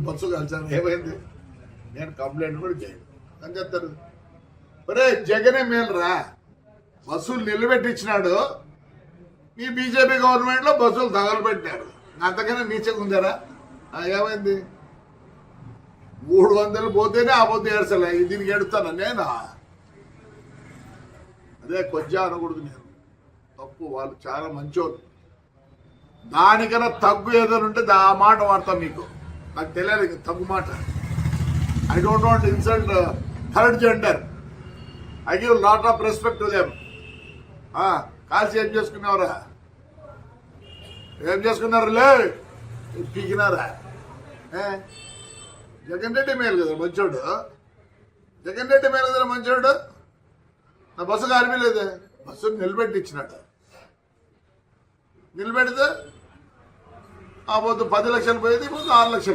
Bus కలిసాను ఏమైంది, నేను complaint కూడా చేయను అని చెప్తారు. ఒరే జగనే మేలురా, బస్సులు నిలబెట్టించినాడు, మీ బీజేపీ గవర్నమెంట్లో బస్సులు తగలబెట్టారు, అంతకన్నా నీచగా ఉందారా? ఏమైంది, 300 పోతేనే ఆ పొద్దు ఏడ్చలే, దీనికి ఎడుతాను నేనా? అదే కొంచెం అనకూడదు, నేను తప్పు, వాళ్ళు చాలా మంచోళ్ళు. దానికన్నా తగ్గు ఏదైనా ఉంటే ఆ మాట వాడతాం, మీకు నాకు తెలియదు తగ్గు మాట. I don't want insult third gender, I give lot of respect to them. కాల్సి ఏం చేసుకున్నావురా, ఏం చేసుకున్నారులే, పీకినారా? జగన్ రెడ్డి మేలు కదా మంచోడు, జగన్ రెడ్డి మేలు కదా మంచోడు. నా బస్సు కారిపోలేదే, బస్సును నిలబెట్టించినాడు, నిలబెడితే ఆ పొద్దు 10 లక్షలు పోయేది, ఇప్పుడు 6 లక్షలు.